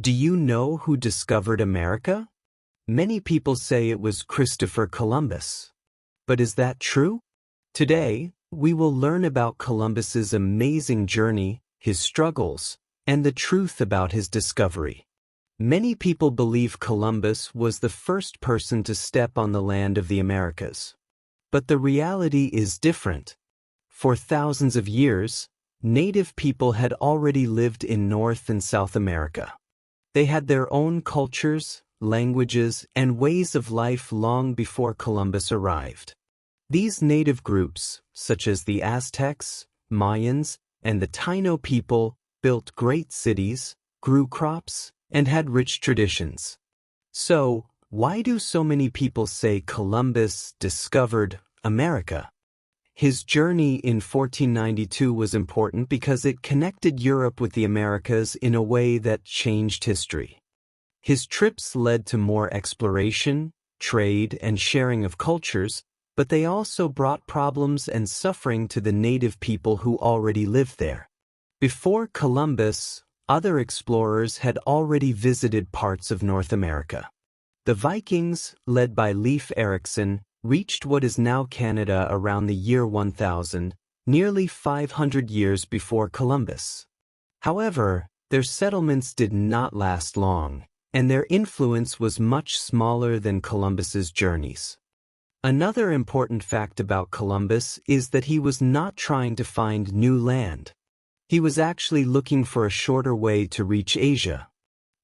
Do you know who discovered America? Many people say it was Christopher Columbus. But is that true? Today, we will learn about Columbus's amazing journey, his struggles, and the truth about his discovery. Many people believe Columbus was the first person to step on the land of the Americas. But the reality is different. For thousands of years, native people had already lived in North and South America. They had their own cultures, languages, and ways of life long before Columbus arrived. These native groups, such as the Aztecs, Mayans, and the Taino people, built great cities, grew crops, and had rich traditions. So, why do so many people say Columbus discovered America? His journey in 1492 was important because it connected Europe with the Americas in a way that changed history. His trips led to more exploration, trade, and sharing of cultures, but they also brought problems and suffering to the native people who already lived there. Before Columbus, other explorers had already visited parts of North America. The Vikings, led by Leif Erikson, reached what is now Canada around the year 1000, nearly 500 years before Columbus. However, their settlements did not last long, and their influence was much smaller than Columbus's journeys. Another important fact about Columbus is that he was not trying to find new land. He was actually looking for a shorter way to reach Asia.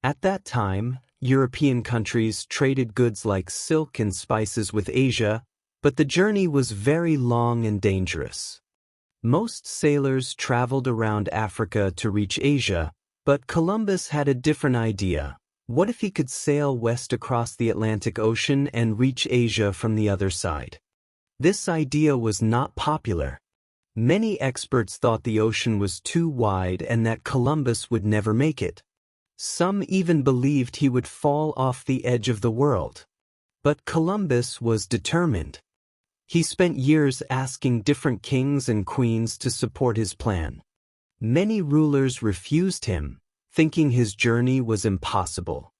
At that time, European countries traded goods like silk and spices with Asia, but the journey was very long and dangerous. Most sailors traveled around Africa to reach Asia, but Columbus had a different idea. What if he could sail west across the Atlantic Ocean and reach Asia from the other side? This idea was not popular. Many experts thought the ocean was too wide and that Columbus would never make it. Some even believed he would fall off the edge of the world. But Columbus was determined. He spent years asking different kings and queens to support his plan. Many rulers refused him, thinking his journey was impossible.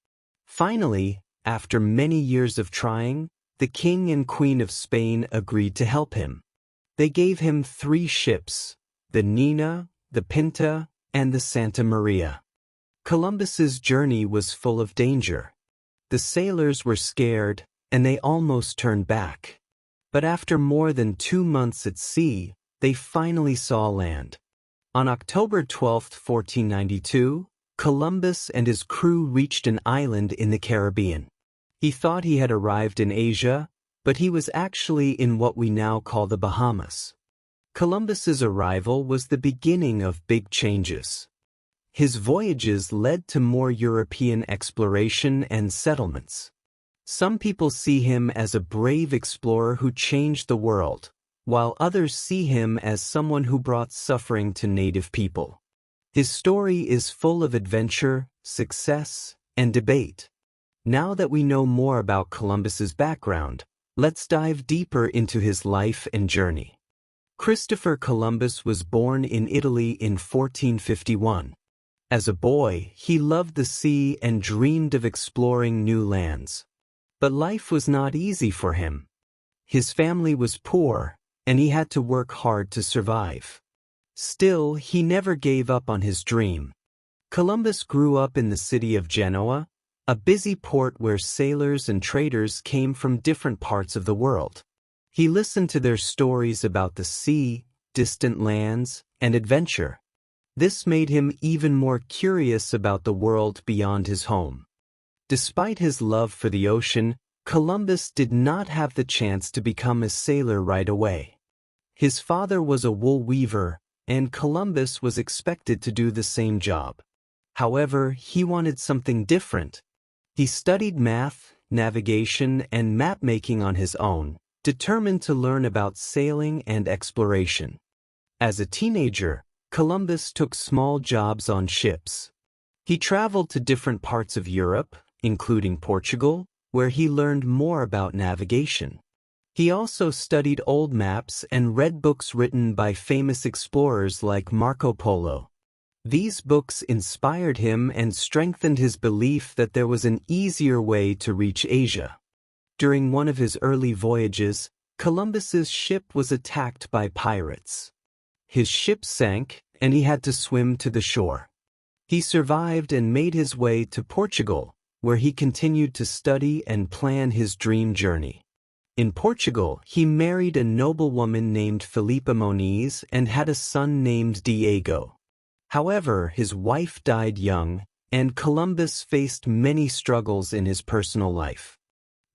Finally, after many years of trying, the king and queen of Spain agreed to help him. They gave him 3 ships, the Nina, the Pinta, and the Santa Maria. Columbus's journey was full of danger. The sailors were scared, and they almost turned back. But after more than 2 months at sea, they finally saw land. On October 12, 1492, Columbus and his crew reached an island in the Caribbean. He thought he had arrived in Asia, but he was actually in what we now call the Bahamas. Columbus's arrival was the beginning of big changes. His voyages led to more European exploration and settlements. Some people see him as a brave explorer who changed the world, while others see him as someone who brought suffering to native people. His story is full of adventure, success, and debate. Now that we know more about Columbus's background, let's dive deeper into his life and journey. Christopher Columbus was born in Italy in 1451. As a boy, he loved the sea and dreamed of exploring new lands. But life was not easy for him. His family was poor, and he had to work hard to survive. Still, he never gave up on his dream. Columbus grew up in the city of Genoa, a busy port where sailors and traders came from different parts of the world. He listened to their stories about the sea, distant lands, and adventure. This made him even more curious about the world beyond his home. Despite his love for the ocean, Columbus did not have the chance to become a sailor right away. His father was a wool weaver, and Columbus was expected to do the same job. However, he wanted something different. He studied math, navigation, and map-making on his own, determined to learn about sailing and exploration. As a teenager, Columbus took small jobs on ships. He traveled to different parts of Europe, including Portugal, where he learned more about navigation. He also studied old maps and read books written by famous explorers like Marco Polo. These books inspired him and strengthened his belief that there was an easier way to reach Asia. During one of his early voyages, Columbus's ship was attacked by pirates. His ship sank, and he had to swim to the shore. He survived and made his way to Portugal, where he continued to study and plan his dream journey. In Portugal, he married a noblewoman named Filipa Moniz and had a son named Diego. However, his wife died young, and Columbus faced many struggles in his personal life.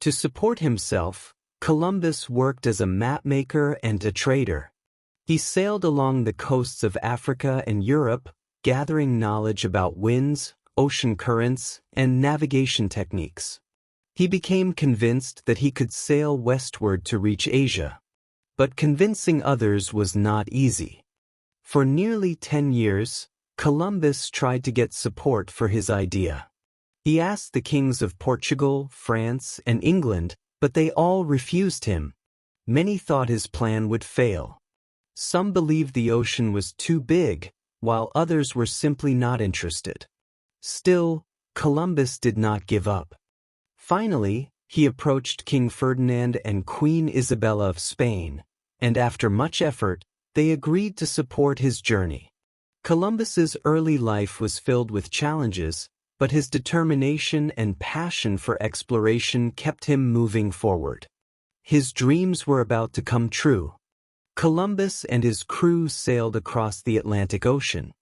To support himself, Columbus worked as a mapmaker and a trader. He sailed along the coasts of Africa and Europe, gathering knowledge about winds, ocean currents, and navigation techniques. He became convinced that he could sail westward to reach Asia. But convincing others was not easy. For nearly 10 years, Columbus tried to get support for his idea. He asked the kings of Portugal, France, and England, but they all refused him. Many thought his plan would fail. Some believed the ocean was too big, while others were simply not interested. Still, Columbus did not give up. Finally, he approached King Ferdinand and Queen Isabella of Spain, and after much effort, they agreed to support his journey. Columbus's early life was filled with challenges, but his determination and passion for exploration kept him moving forward. His dreams were about to come true. Columbus and his crew sailed across the Atlantic Ocean.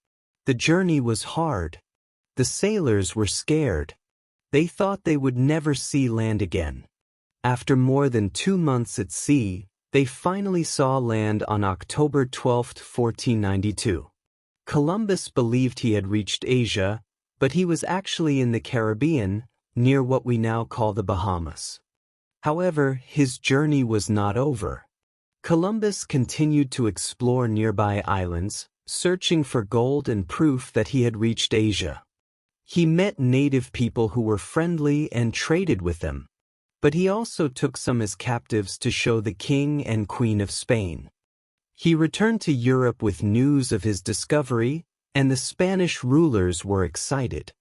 The journey was hard. The sailors were scared. They thought they would never see land again. After more than 2 months at sea, they finally saw land on October 12, 1492. Columbus believed he had reached Asia, but he was actually in the Caribbean, near what we now call the Bahamas. However, his journey was not over. Columbus continued to explore nearby islands, searching for gold and proof that he had reached Asia. He met native people who were friendly and traded with them. But he also took some as captives to show the king and queen of Spain. He returned to Europe with news of his discovery, and the Spanish rulers were excited.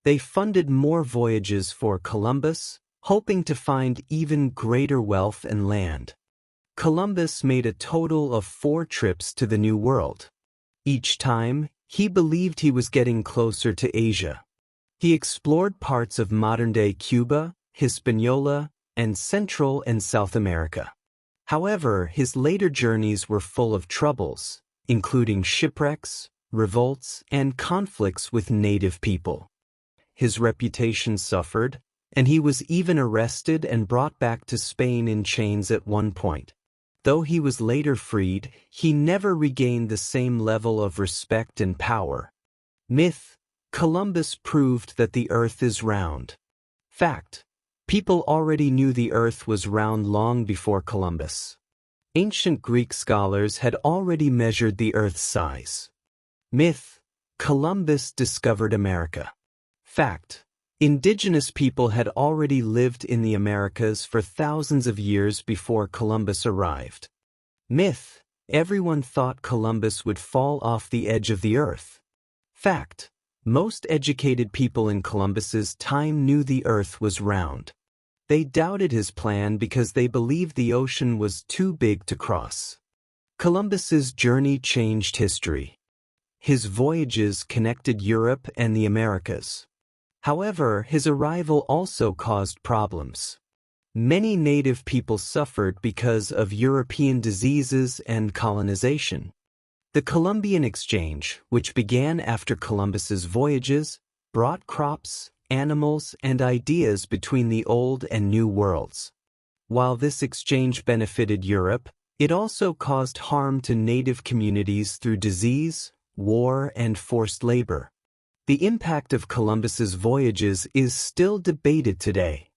They funded more voyages for Columbus, hoping to find even greater wealth and land. Columbus made a total of 4 trips to the New World. Each time, he believed he was getting closer to Asia. He explored parts of modern-day Cuba, Hispaniola, and Central and South America. However, his later journeys were full of troubles, including shipwrecks, revolts, and conflicts with native people. His reputation suffered, and he was even arrested and brought back to Spain in chains at one point. Though he was later freed, he never regained the same level of respect and power. Myth: Columbus proved that the Earth is round. Fact: people already knew the Earth was round long before Columbus. Ancient Greek scholars had already measured the Earth's size. Myth: Columbus discovered America. Fact: indigenous people had already lived in the Americas for thousands of years before Columbus arrived. Myth: everyone thought Columbus would fall off the edge of the Earth. Fact: most educated people in Columbus's time knew the Earth was round. They doubted his plan because they believed the ocean was too big to cross. Columbus's journey changed history. His voyages connected Europe and the Americas. However, his arrival also caused problems. Many native people suffered because of European diseases and colonization. The Columbian Exchange, which began after Columbus's voyages, brought crops, animals, and ideas between the Old and New Worlds. While this exchange benefited Europe, it also caused harm to native communities through disease, war, and forced labor. The impact of Columbus's voyages is still debated today.